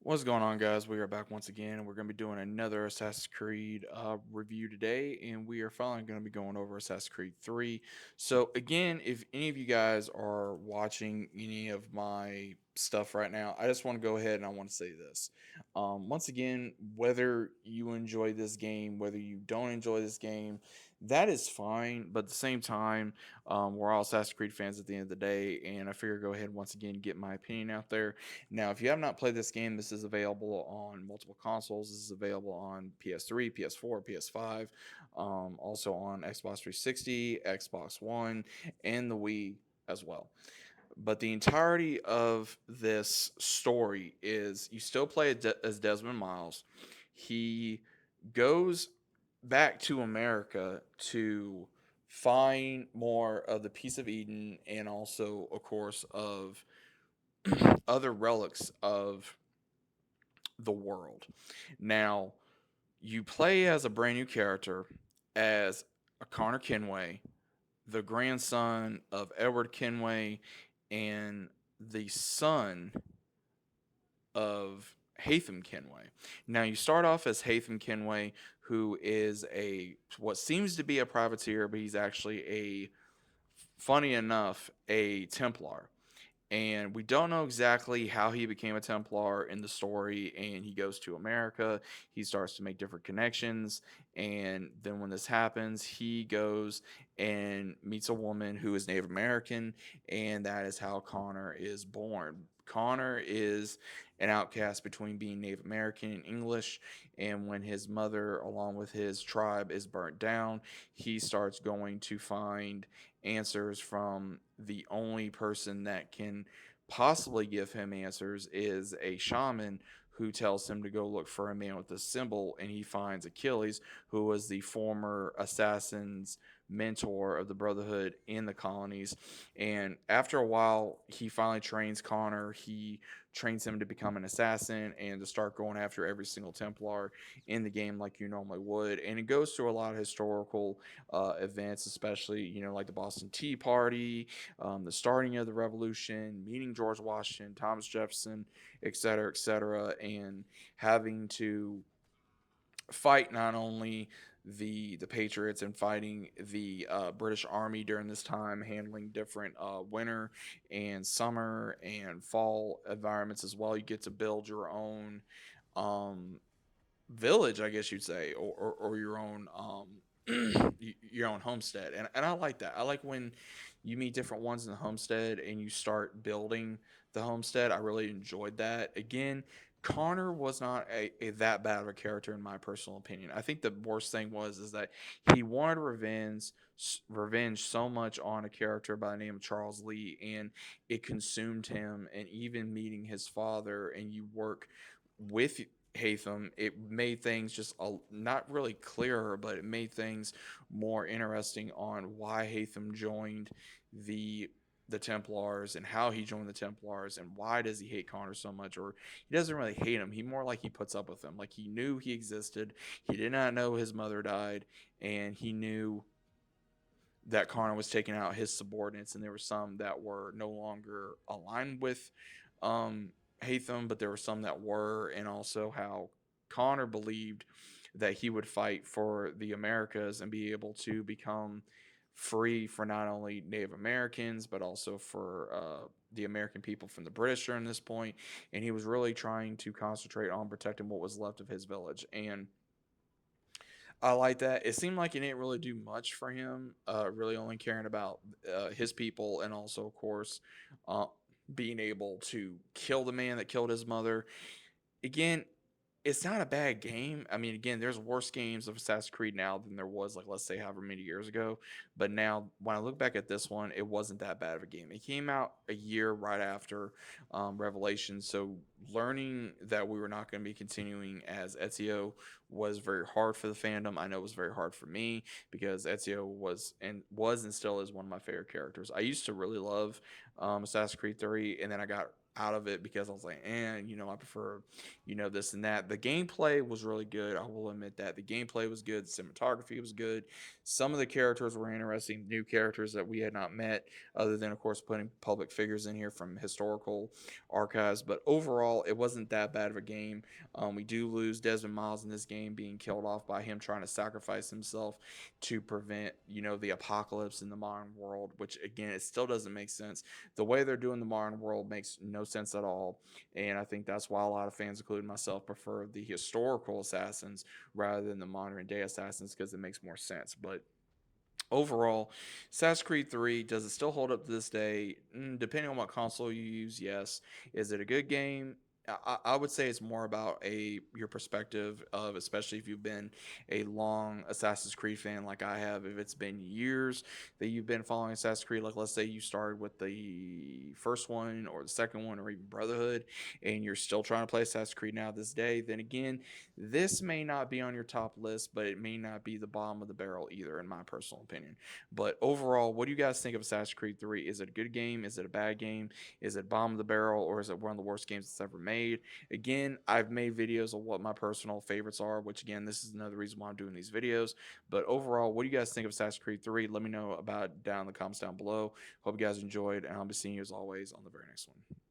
What's going on, guys? We are back once again, and we're going to be doing another Assassin's Creed review today, and we are finally going to be going over Assassin's Creed 3. So, again, if any of you guys are watching any of my stuff right now, I just want to go ahead and I want to say this. Once again, whether you enjoy this game, whether you don't enjoy this game, that is fine, but at the same time, we're all Assassin's Creed fans at the end of the day, and I figure go ahead once again get my opinion out there. Now, if you have not played this game, this is available on multiple consoles. This is available on PS3, PS4, PS5, also on Xbox 360, Xbox One, and the Wii as well. But the entirety of this story is you still play as Desmond Miles. He goes back to America to find more of the Piece of Eden and also, of course, of other relics of the world. Now, you play as a brand new character as a Connor Kenway, the grandson of Edward Kenway and the son of Hatham Kenway. Now, you start off as Hatham Kenway, who is a what seems to be a privateer, but he's actually funny enough, a Templar. And we don't know exactly how he became a Templar in the story. And he goes to America. He starts to make different connections. And then when this happens, he goes and meets a woman who is Native American. And that is how Connor is born. Connor is an outcast between being Native American and English. And when his mother, along with his tribe, is burnt down, he starts going to find answers from the only person that can possibly give him answers is a shaman who tells him to go look for a man with a symbol, and he finds Achilles, who was the former assassin's mentor of the Brotherhood in the colonies. And after a while, he finally trains Connor. He trains him to become an assassin and to start going after every single Templar in the game like you normally would. And it goes through a lot of historical events, especially like the Boston Tea Party, the starting of the Revolution, meeting George Washington, Thomas Jefferson, et cetera, and having to fight not only the Patriots and fighting the British Army during this time, handling different winter and summer and fall environments as well. You get to build your own um, village, I guess you'd say, or your own your own homestead, and I like that. I like when you meet different ones in the homestead and you start building the homestead. I really enjoyed that. Again, Connor was not a that bad of a character in my personal opinion. I think the worst thing was is that he wanted revenge so much on a character by the name of Charles Lee, and it consumed him. And even meeting his father, and you work with Hatham, it made things just not really clearer, but it made things more interesting on why Hatham joined the the Templars and how he joined the Templars and why does he hate Connor so much, or he doesn't really hate him. He more like he puts up with him. Like he knew he existed. He did not know his mother died, and he knew that Connor was taking out his subordinates, and there were some that were no longer aligned with um, Hatham, but there were some that were, and also how Connor believed that he would fight for the Americas and be able to become free for not only Native Americans but also for the American people from the British during this point. And he was really trying to concentrate on protecting what was left of his village. And I like that. It seemed like he didn't really do much for him, really only caring about his people and also, of course, uh, being able to kill the man that killed his mother. Again, it's not a bad game. I mean, again, there's worse games of Assassin's Creed now than there was, like, let's say, however many years ago. But now, when I look back at this one, it wasn't that bad of a game. It came out a year right after Revelation, so learning that we were not going to be continuing as Ezio was very hard for the fandom. I know it was very hard for me because Ezio was and still is one of my favorite characters. I used to really love Assassin's Creed 3, and then I got out of it because I was like, and I prefer, this and that. The gameplay was really good. I will admit that the gameplay was good. The cinematography was good. Some of the characters were interesting, new characters that we had not met, other than of course putting public figures in here from historical archives. But overall, it wasn't that bad of a game. We do lose Desmond Miles in this game, being killed off by him trying to sacrifice himself to prevent, the apocalypse in the modern world, which again, it still doesn't make sense. The way they're doing the modern world makes no sense at all. And I think that's why a lot of fans, including myself, prefer the historical assassins rather than the modern day assassins because it makes more sense. But overall, Assassin's Creed 3, does it still hold up to this day? Depending on what console you use, yes. Is it a good game? I would say it's more about your perspective of, especially if you've been a long Assassin's Creed fan like I have. If it's been years that you've been following Assassin's Creed, like let's say you started with the first one or the second one or even Brotherhood, and you're still trying to play Assassin's Creed now this day, then again, this may not be on your top list, but it may not be the bottom of the barrel either, in my personal opinion. But overall, what do you guys think of Assassin's Creed 3? Is it a good game? Is it a bad game? Is it bottom of the barrel? Or is it one of the worst games that's ever made? Again, I've made videos of what my personal favorites are, which again, this is another reason why I'm doing these videos. But overall, what do you guys think of Assassin's Creed 3? Let me know about it down in the comments down below. Hope you guys enjoyed, and I'll be seeing you as always on the very next one.